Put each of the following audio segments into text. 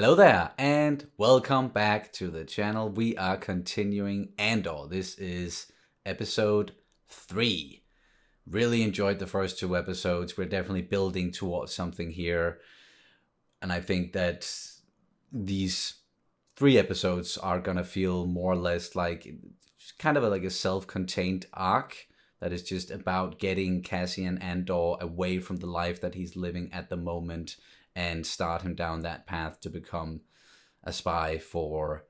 Hello there, and welcome back to the channel. We are continuing Andor. This is episode 3. Really enjoyed the first 2 episodes. We're definitely building towards something here. And I think that these 3 episodes are going to feel more or less like kind of like a self-contained arc that is just about getting Cassian Andor away from the life that he's living at the moment and start him down that path to become a spy for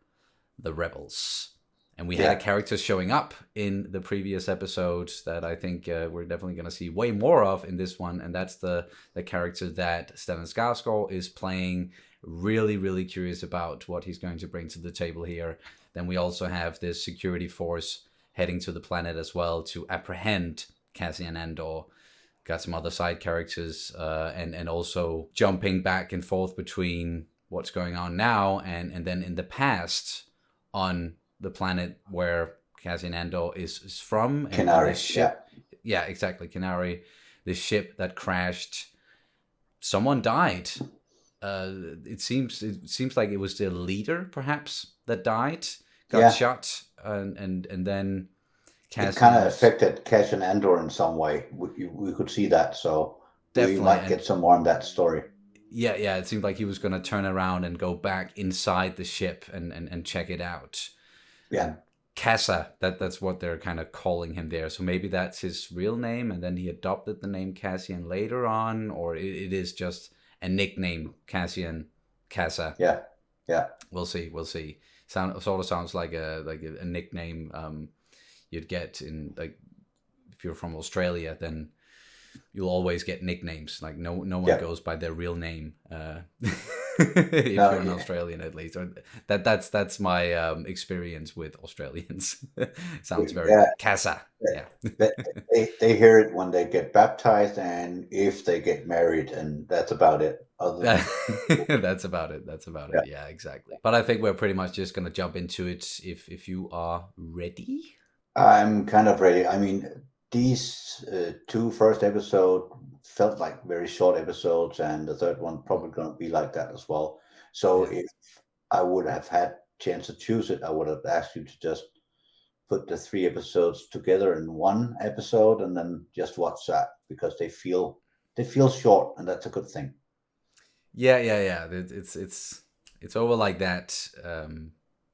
the rebels. And we had a character showing up in the previous episodes that I think we're definitely going to see way more of in this one, and that's the character that Stellan Skarsgård is playing. Really curious about what he's going to bring to the table here. Then we also have this security force heading to the planet as well to apprehend Cassian Andor. Got some other side characters and also jumping back and forth between what's going on now and then in the past on the planet where Cassian Andor is from. Kenari, yeah, exactly, Kenari. The ship that crashed. Someone died. It seems like it was the leader, perhaps, that died. Got shot, and then Cassian, it kind of affected Cassian Andor in some way. We could see that, so definitely. We might get some more on that story. Yeah, it seemed like he was going to turn around and go back inside the ship and check it out. Yeah. Casa, that's what they're kind of calling him there. So maybe that's his real name, and then he adopted the name Cassian later on, or it is just a nickname, Cassian Casa. Yeah. We'll see. Sort of sounds like a nickname you'd get in, like, if you're from Australia, then you'll always get nicknames. Like no one goes by their real name if you're an Australian, at least. Or that's my experience with Australians. Sounds very Casa. Yeah. They hear it when they get baptized and if they get married, and that's about it. That's about it. Yeah, exactly. But I think we're pretty much just gonna jump into it if you are ready. I'm kind of ready. I mean, these 2 first episodes felt like very short episodes, and the third one probably going to be like that as well. So if I would have had chance to choose it, I would have asked you to just put the 3 episodes together in one episode and then just watch that, because they feel short, and that's a good thing. Yeah. It's over like that.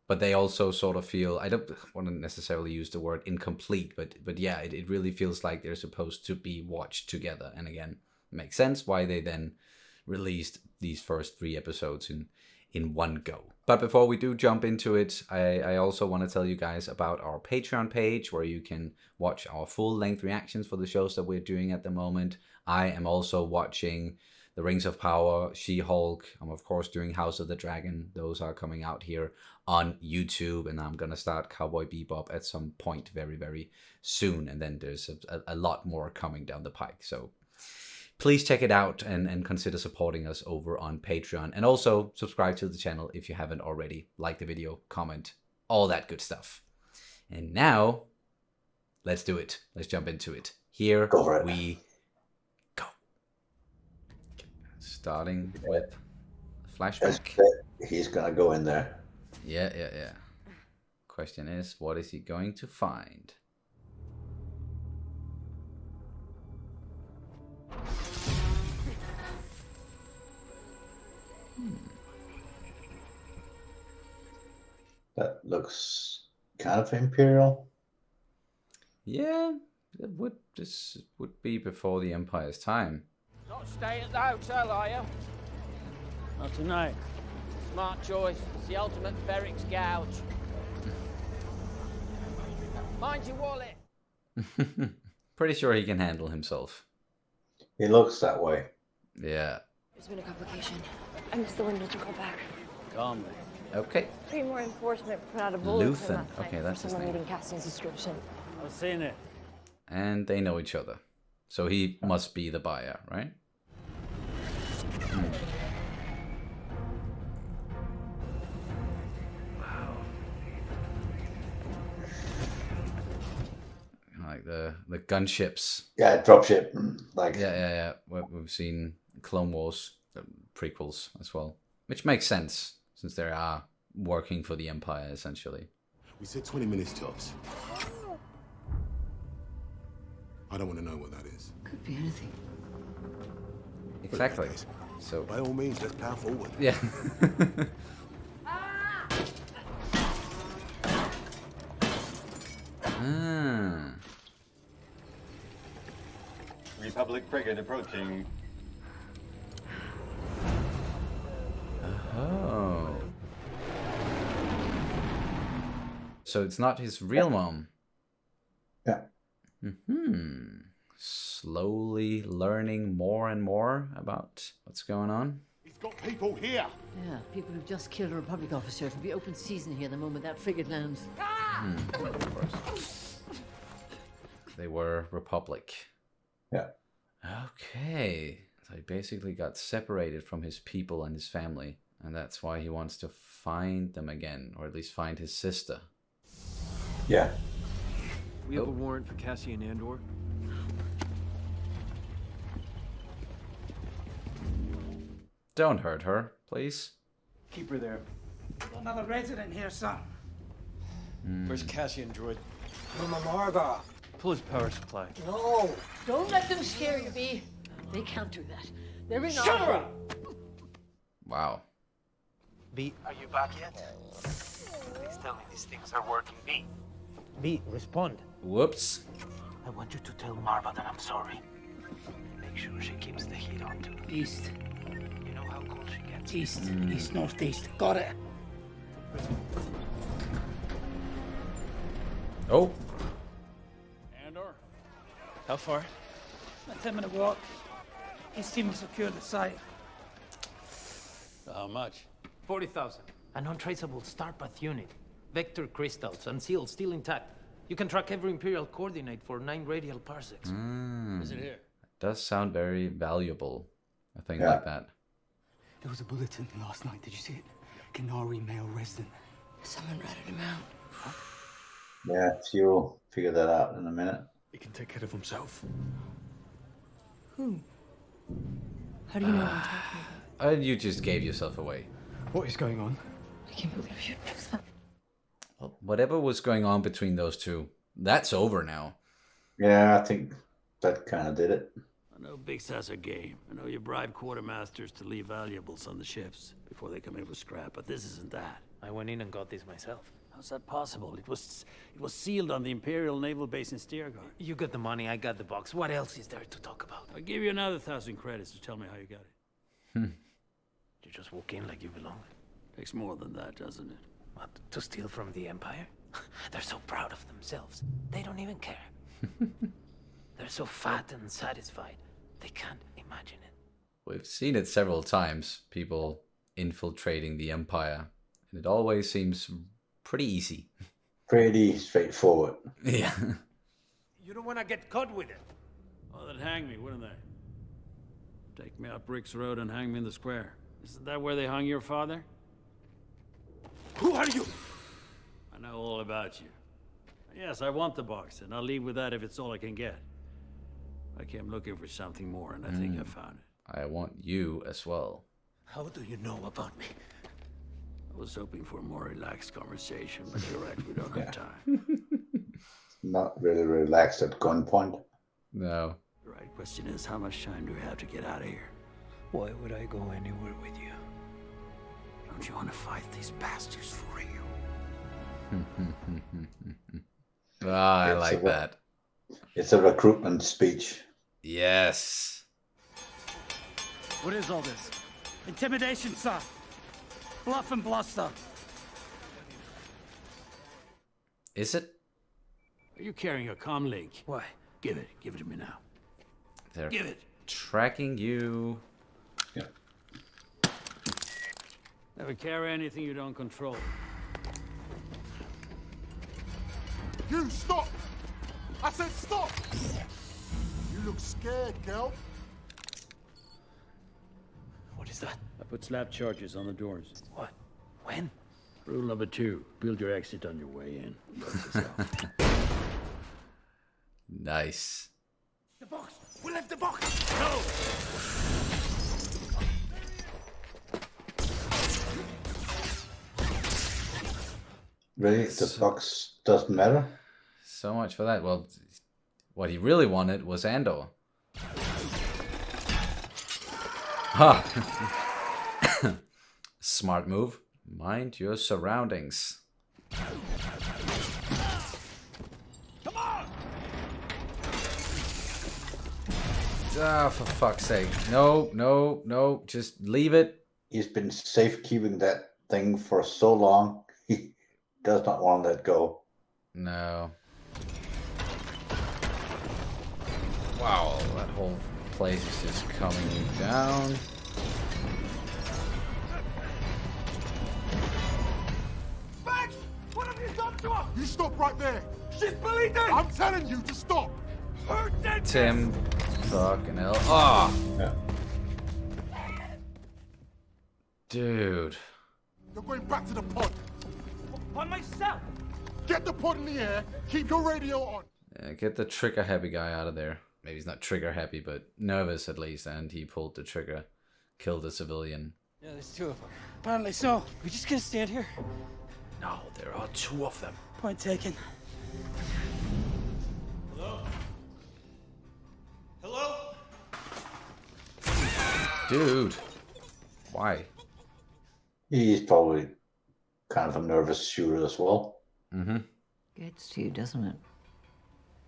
But they also sort of feel, I don't want to necessarily use the word incomplete, but yeah, it really feels like they're supposed to be watched together. And again, it makes sense why they then released these first 3 episodes in one go. But before we do jump into it, I also want to tell you guys about our Patreon page, where you can watch our full-length reactions for the shows that we're doing at the moment. I am also watching The Rings of Power, She-Hulk. I'm, of course, doing House of the Dragon. Those are coming out here on YouTube, and I'm going to start Cowboy Bebop at some point very soon. And then there's a lot more coming down the pike. So please check it out and consider supporting us over on Patreon. And also subscribe to the channel if you haven't already. Like the video, comment, all that good stuff. And now, let's do it. Let's jump into it. Here we go. Starting with Flashback. He's gonna go in there. Yeah. Question is, what is he going to find? That looks kind of Imperial. Yeah, this would be before the Empire's time. Not staying at the hotel, are you? Not tonight. Smart choice. It's the ultimate Ferrix gouge. Mind your wallet. Pretty sure he can handle himself. He looks that way. Yeah. There's been a complication. I missed the window to go back. Calmly. Okay. 3 more enforcement put out a bulletin Luthen. Okay, that's his name. Meeting Cassian's description. I've seen it. And they know each other. So he must be the buyer, right? Wow. Like the gunships. Yeah, dropship. Like Yeah. We've seen Clone Wars prequels as well. Which makes sense, since they are working for the Empire, essentially. We said 20 minutes tops. I don't want to know what that is. Could be anything. Exactly. So, By all means, let's power forward. yeah. Ah. Republic frigate approaching. Oh. So it's not his real mom. Yeah. Slowly learning more and more about what's going on. He's got people here. Yeah, people who've just killed a Republic officer. It'll be open season here the moment that frigate lands. Of course. They were Republic. Yeah. Okay. So he basically got separated from his people and his family. And that's why he wants to find them again. Or at least find his sister. Yeah. We have a warrant for Cassian Andor. Don't hurt her, please. Keep her there. Another resident here, son. Where's Cassian, droid? From Amarga. Pull his power supply. No. Don't let them scare you, B. They can't do that. They're in Shut her our... up! Wow. B, are you back yet? Please tell me these things are working. B. B, respond. Whoops. I want you to tell Marva that I'm sorry. Make sure she keeps the heat on too. East. You know how cold she gets. East. East, northeast. Got it. Oh. Andor? How far? A 10-minute walk. His team will secure the site. How much? 40,000. An untraceable Starpath unit. Vector crystals and seals still intact. You can track every Imperial coordinate for 9 radial parsecs. Is it here? Does sound very valuable. A thing Yeah. like that. There was a bulletin last night. Did you see it? Kenari male resident. Someone ratted him out. Yeah, you'll figure that out in a minute. He can take care of himself. Who? How do you know what I'm talking about? You just gave yourself away. What is going on? I can't believe you know that. Well, whatever was going on between those two, that's over now. Yeah, I think that kind of did it. I know Big Sass a game. I know you bribe quartermasters to leave valuables on the ships before they come in with scrap, but this isn't that. I went in and got this myself. How's that possible? It was sealed on the Imperial Naval Base in Steergard. You got the money, I got the box. What else is there to talk about? I'll give you another 1,000 credits to tell me how you got it. You just walk in like you belong. Takes more than that, doesn't it? What, to steal from the Empire? They're so proud of themselves. They don't even care. They're so fat and satisfied. They can't imagine it. We've seen it several times, people infiltrating the Empire, and it always seems pretty easy. Pretty straightforward. Yeah. You don't want to get caught with it. Oh, they'd hang me, wouldn't they? Take me up Rick's Road and hang me in the square. Isn't that where they hung your father? Who are you? I know all about you. Yes, I want the box, and I'll leave with that if it's all I can get. I came looking for something more, and I think I found it. I want you as well. How do you know about me? I was hoping for a more relaxed conversation, but you're right, we don't have time. Not really relaxed at gunpoint. No. The right question is, how much time do we have to get out of here? Why would I go anywhere with you? Don't you want to fight these bastards for real? I It's like a- that. It's a recruitment speech. Yes. What is all this? Intimidation, sir. Bluff and bluster. Is it? Are you carrying a comm link? Why? Give it to me now. They're Give it. tracking you. Yeah. Never carry anything you don't control. You stop! I said stop! You look scared, girl. What is that? I put slap charges on the doors. What? When? Rule number 2, build your exit on your way in. Brace yourself. Nice. The box. We left the box. No! Really? The box doesn't matter? So much for that. Well, what he really wanted was Andor. Ha! Smart move. Mind your surroundings. Come on! Ah, for fuck's sake. No, no, no. Just leave it. He's been safekeeping that thing for so long. He does not want to let go. No. Wow, that whole place is just coming down. Max! What have you done to her? You stop right there. She's bleeding! I'm telling you to stop. Her dead. Tim. Fucking hell. Oh! Yeah. Dude. You're going back to the pod. By myself. Get the pod in the air. Keep your radio on. Yeah, get the trigger happy guy out of there. Maybe he's not trigger happy, but nervous at least, and he pulled the trigger. Killed a civilian. Yeah, there's two of them. Apparently so. We just gonna stand here? No, there are two of them. Point taken. Hello? Hello? Dude. Why? He's probably kind of a nervous shooter as well. Mm-hmm. Gets to you, doesn't it?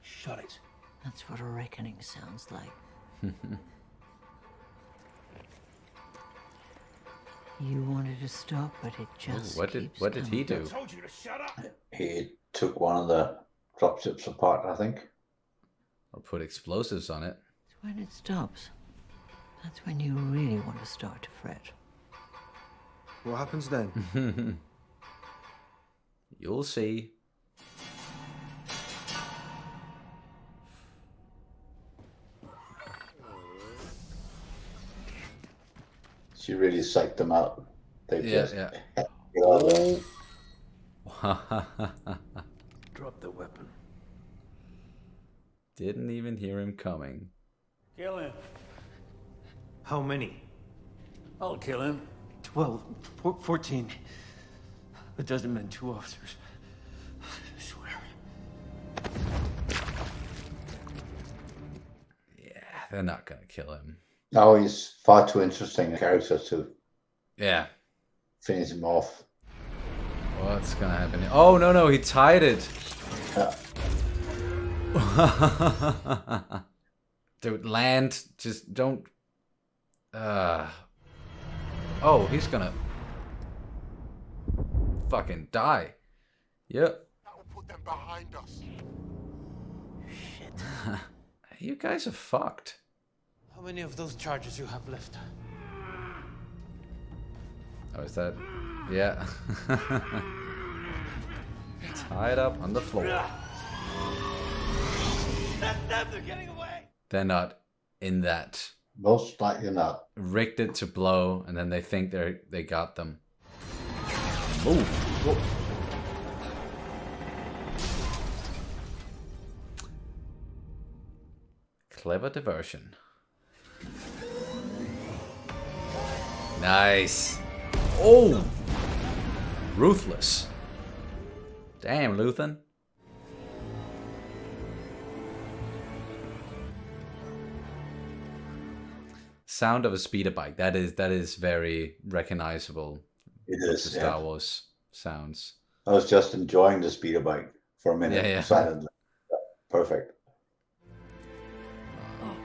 Shut it. That's what a reckoning sounds like. You wanted to stop, but it just What did he do? I told you to shut up. He took one of the dropships apart, I think. Or put explosives on it. It's when it stops. That's when you really want to start to fret. What happens then? You'll see. She really psyched them out. They just Yeah. Oh. Drop the weapon. Didn't even hear him coming. Kill him. How many? I'll kill him. 12, 14. A dozen men, 2 officers. I swear. Yeah, they're not gonna kill him. No, he's far too interesting a character to Yeah. finish him off. What's gonna happen? Oh no, he tied it. Yeah. Dude, land. Just don't. Oh, he's gonna fucking die. Yep. That will put them behind us. You guys are fucked. How many of those charges you have left? Oh, is that? Yeah. Tied up on the floor. They're getting away! They're not in that. Most likely not. Rigged it to blow, and then they think they got them. Oh. Whoa. Clever diversion. Nice. Oh! Ruthless. Damn, Luthen. Sound of a speeder bike. That is very recognizable. It is, to Star Wars sounds. I was just enjoying the speeder bike for a minute, Yeah. silently. Perfect. Come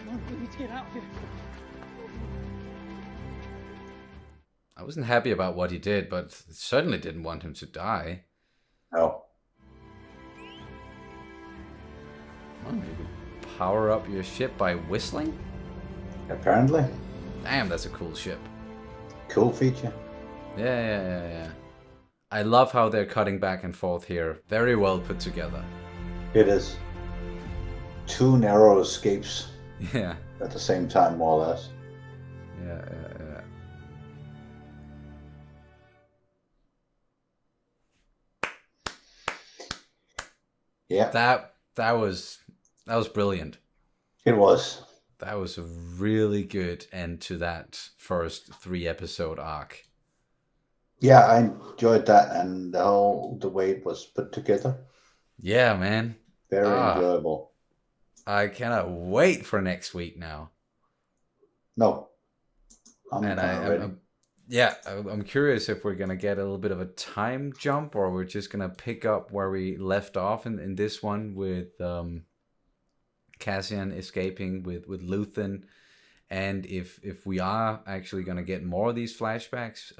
on, we need to get out of here. I wasn't happy about what he did, but certainly didn't want him to die. No. Oh, you can power up your ship by whistling? Apparently. Damn, that's a cool ship. Cool feature. Yeah. I love how they're cutting back and forth here. Very well put together. It is. 2 narrow escapes Yeah. at the same time, more or less. Yeah. Yeah. That was brilliant. It was. That was a really good end to that first 3-episode arc. Yeah, I enjoyed that and the way it was put together. Yeah, man. Very enjoyable. I cannot wait for next week now. No, I'm ready. I'm curious if we're gonna get a little bit of a time jump, or we're just gonna pick up where we left off in this one with Cassian escaping with Luthen, and if we are actually gonna get more of these flashbacks.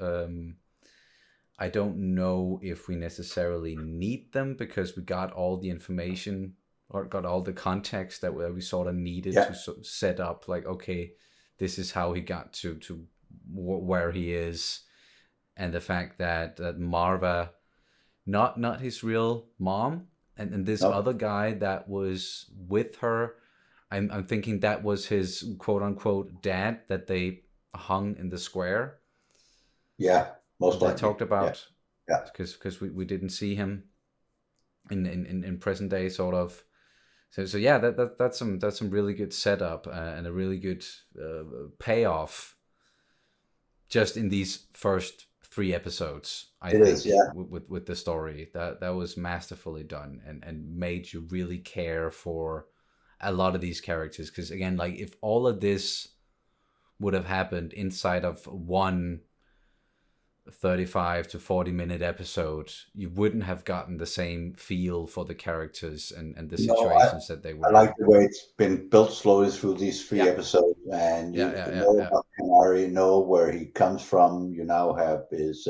I don't know if we necessarily need them because we got all the information or got all the context that we sort of needed to set up. Like, okay, this is how he got to where he is, and the fact that Marva, not his real mom, and this other guy that was with her, I'm thinking that was his quote unquote dad that they hung in the square. Yeah. Most likely. They talked about, because we didn't see him in present day, sort of. So yeah, that's some really good setup and a really good payoff. Just in these first 3 episodes, I think, with the story that was masterfully done and made you really care for a lot of these characters. Because again, like if all of this would have happened inside of one 35 to 40 minute episode, you wouldn't have gotten the same feel for the characters and the situations that they were I like the way it's been built slowly through these 3 episodes, and you know about Kenari, know where he comes from. You now have his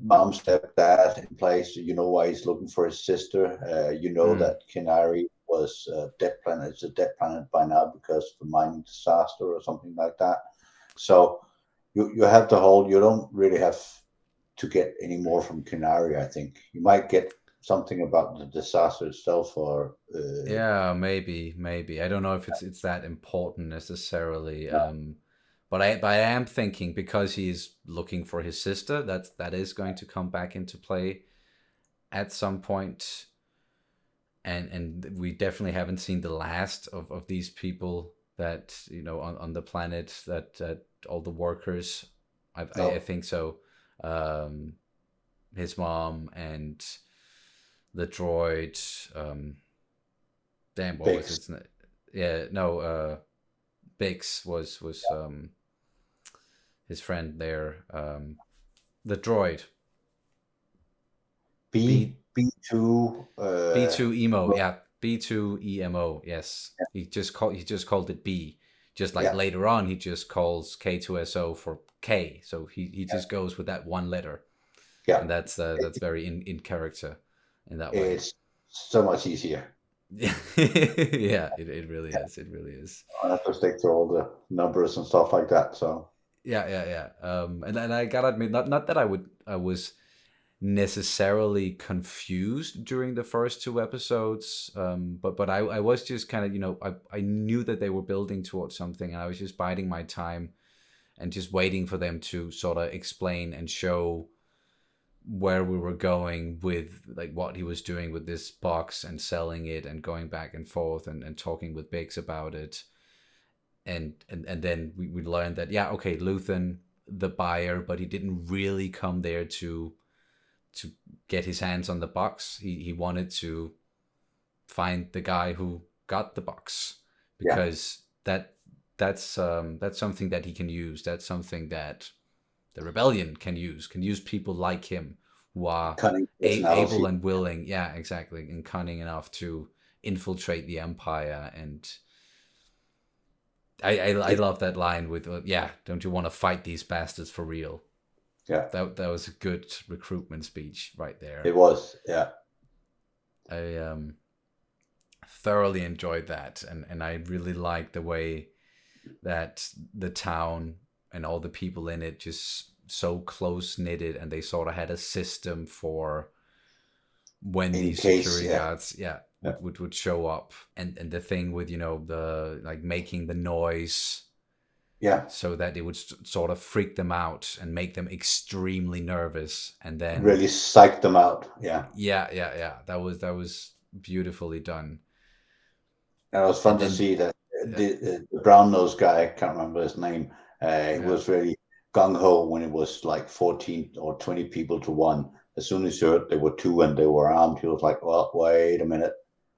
mom, stepdad in place. You know why he's looking for his sister. You know that Kenari was a dead planet. It's a dead planet by now because of a mining disaster or something like that. So you have the whole. You don't really have to get any more from Kenari. I think you might get something about the disaster itself, or maybe I don't know if it's that important necessarily. But I am thinking, because he's looking for his sister, that is going to come back into play at some point. And we definitely haven't seen the last of these people that, you know, on the planet, that all the workers. I think so. His mom and the droid. Damn, what was his name? Yeah, no. Bix was his friend there. The droid. B2 B2 emo, yeah. B2 EMO, yes. He just called it B. Just like later on, he just calls K2SO for K. So he just goes with that one letter. Yeah, and that's very in character in that way. It's so much easier. Yeah, it really is. It really is. I have to stick to all the numbers and stuff like that. So yeah. And I gotta admit, not that I was necessarily confused during the first 2 episodes, but I was just kind of, you know, I knew that they were building towards something, and I was just biding my time and just waiting for them to sort of explain and show where we were going with, like, what he was doing with this box and selling it and going back and forth and talking with Biggs about it. And then we learned that, okay, Luthen, the buyer, but he didn't really come there to get his hands on the box. He wanted to find the guy who got the box, because that's something that he can use. That's something that the rebellion can use people like him who are able and willing, exactly, and cunning enough to infiltrate the Empire. And I love that line with, don't you want to fight these bastards for real? Yeah, that was a good recruitment speech right there. It was, yeah. I thoroughly enjoyed that, and I really liked the way that the town and all the people in it just so close knitted, and they sort of had a system for when these security guards would show up, and the thing with, you know, the, like, making the noise, so that it would sort of freak them out and make them extremely nervous, and then really psych them out. That was beautifully done. And it was fun to see that the brown nosed guy, I can't remember his name, he was really gung-ho when it was like 14 or 20 people to one. As soon as he heard there were two and they were armed, he was like, well, wait a minute.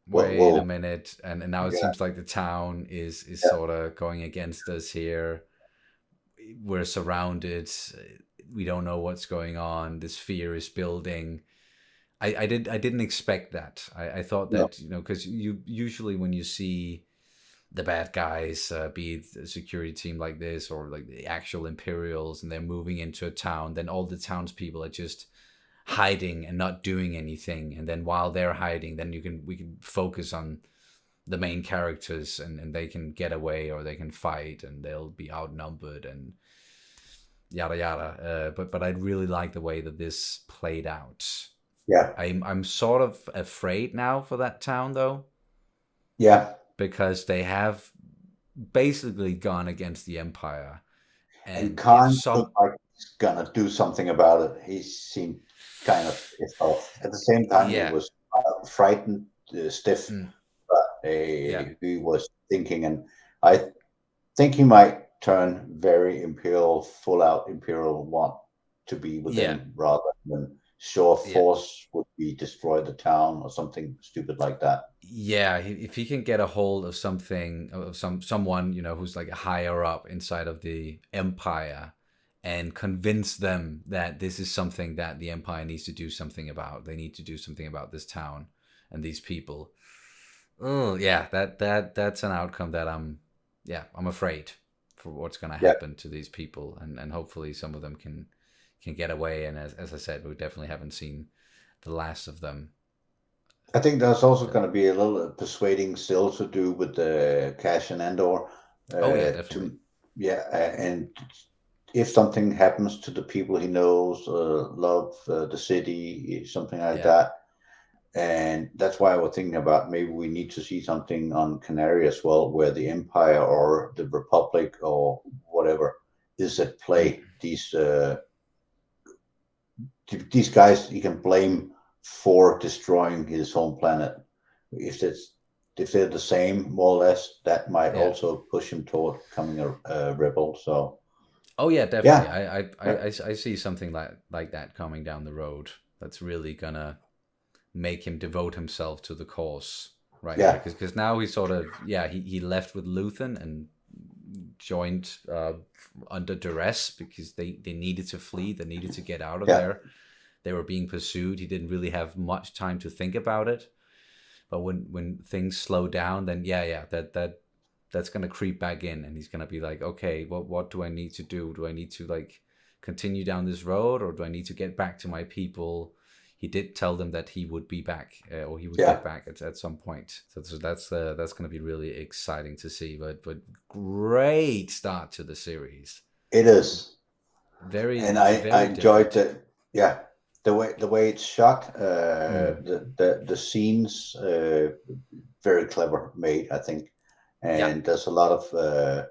Wait a minute. And now it Yeah. seems like the town is Yeah. sort of going against us here. We're surrounded. We don't know what's going on. This fear is building. I didn't expect that. I thought that, you know, because you usually when you see the bad guys, be it a security team like this or like the actual Imperials, and they're moving into a town, then all the townspeople are just hiding and not doing anything. And then while they're hiding, then we can focus on the main characters, and they can get away or they can fight and they'll be outnumbered and yada yada. But I really like the way that this played out. Yeah. I'm sort of afraid now for that town though. Yeah. Because they have basically gone against the Empire. And Khan looked like he's gonna do something about it. He seemed kind of pissed off. At the same time, he was frightened, stiff, but he was thinking, and I think he might turn very Imperial, full-out Imperial, want to be with them rather than sure force would be destroy the town or something stupid like that. Yeah, if he can get a hold of something, of someone, you know, who's like higher up inside of the Empire, and convince them that this is something that the Empire needs to do something about. They need to do something about this town and these people. Oh yeah, that's an outcome that I'm afraid for what's going to happen to these people, and hopefully some of them can get away. And as I said, we definitely haven't seen the last of them. I think there's also going to be a little persuading still to do with the Cash and Andor. Definitely. And if something happens to the people he knows, love the city, something like that. And that's why I was thinking about maybe we need to see something on Kenari as well, where the Empire or the Republic or whatever is at play. These guys you can blame for destroying his home planet. If they're the same, more or less, that might also push him toward becoming a rebel. So. Oh yeah, definitely. I see something like that coming down the road. That's really gonna make him devote himself to the cause, right? Yeah. Because now he sort of he left with Luthen and joined under duress because they needed to flee. They needed to get out of there. They were being pursued. He didn't really have much time to think about it. But when things slow down, then that's gonna creep back in, and he's gonna be like, okay, what do I need to do? Do I need to like continue down this road, or do I need to get back to my people? He did tell them that he would be back, or he would get back at some point. So that's gonna be really exciting to see. But great start to the series. It is and I enjoyed it. Yeah. The way it's shot, the scenes, very clever made, I think, and there's a lot of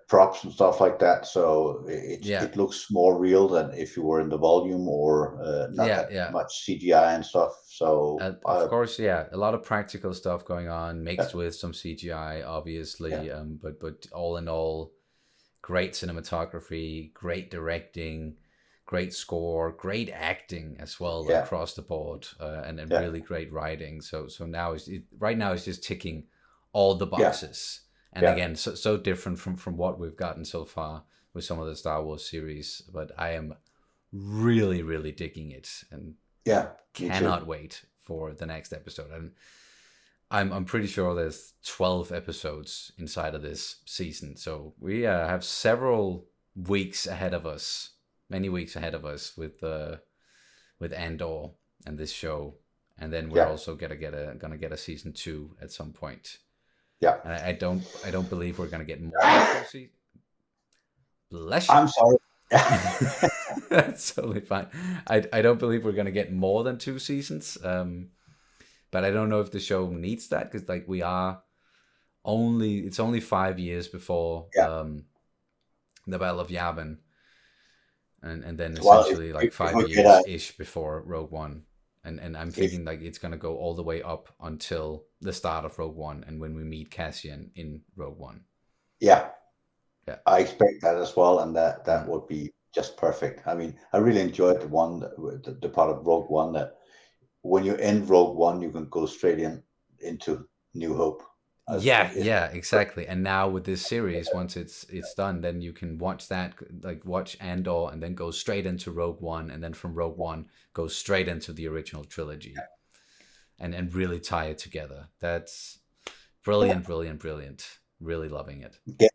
props and stuff like that. So it looks more real than if you were in the volume or not that much CGI and stuff. So of course, a lot of practical stuff going on mixed with some CGI, obviously. But all in all, great cinematography, great directing. Great score, great acting as well across the board, and really great writing. So now right now it's just ticking all the boxes. And again, so different from what we've gotten so far with some of the Star Wars series. But I am really, really digging it, and cannot wait for the next episode. And I'm pretty sure there's 12 episodes inside of this season. So we have several weeks ahead of us. Many weeks ahead of us with Andor and this show, and then we're also gonna get a season 2 at some point. Yeah, and I don't believe we're gonna get more than 2 seasons. Bless you. I'm sorry. That's totally fine. I don't believe we're gonna get more than 2 seasons. But I don't know if the show needs that, because like it's only 5 years before the Battle of Yavin. And then essentially like 5 years-ish before Rogue One. And I'm thinking like it's going to go all the way up until the start of Rogue One and when we meet Cassian in Rogue One. Yeah. I expect that as well. And that would be just perfect. I mean, I really enjoyed the part of Rogue One that when you end Rogue One, you can go straight into New Hope. Yeah, exactly. And now with this series, once it's done, then you can watch that, like watch Andor, and then go straight into Rogue One, and then from Rogue One go straight into the original trilogy, and really tie it together. That's brilliant. Really loving it. Yeah,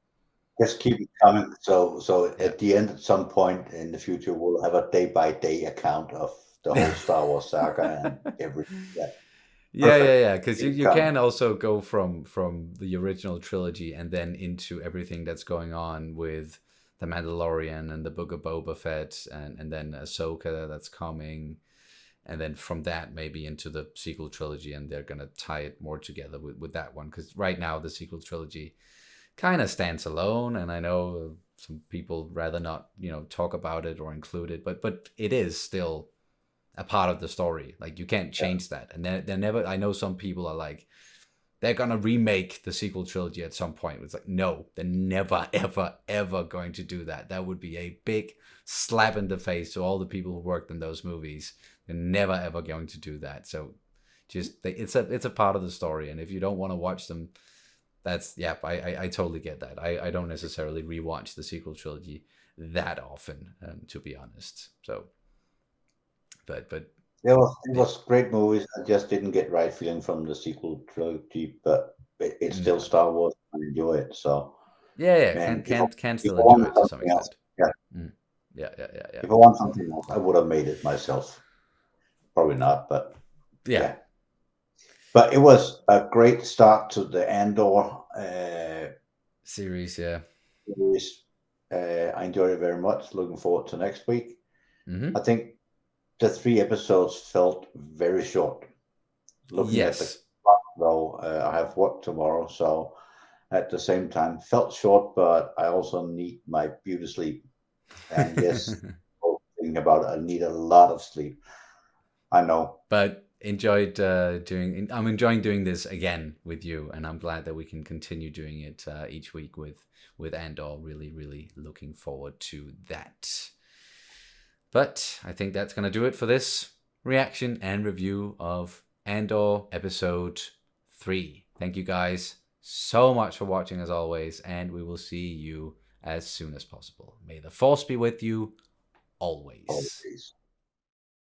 just keep it coming. So at the end, at some point in the future, we'll have a day-by-day account of the whole Star Wars saga and everything. Yeah. Because you can also go from the original trilogy and then into everything that's going on with the Mandalorian and the Book of Boba Fett and then Ahsoka that's coming, and then from that maybe into the sequel trilogy, and they're gonna tie it more together with that one, because right now the sequel trilogy kind of stands alone, and I know some people rather not talk about it or include it, but it is still a part of the story. Like, you can't change that. And they're never, I know some people are like, they're gonna remake the sequel trilogy at some point. It's like, no, they're never ever going to do that. That would be a big slap in the face to all the people who worked in those movies. They're never ever going to do that. So just it's a part of the story, and if you don't want to watch them, that's I totally get that. I don't necessarily rewatch the sequel trilogy that often, to be honest. So but it was great movies. I just didn't get right feeling from the sequel trilogy, but it's still Star Wars. I enjoy it. So man, can still enjoy it to some extent. Yeah. If I want something else, I would have made it myself. Probably not, but yeah. But it was a great start to the Andor series. Yeah. I enjoyed it very much. Looking forward to next week. Mm-hmm. I think the 3 episodes felt very short. Looking at the clock, though, I have work tomorrow, so at the same time, felt short, but I also need my beauty sleep. And yes, thinking about it, I need a lot of sleep. I know. But I'm enjoying doing this again with you, and I'm glad that we can continue doing it each week with Andor. Really looking forward to that. But I think that's going to do it for this reaction and review of Andor episode 3. Thank you guys so much for watching as always, and we will see you as soon as possible. May the Force be with you always.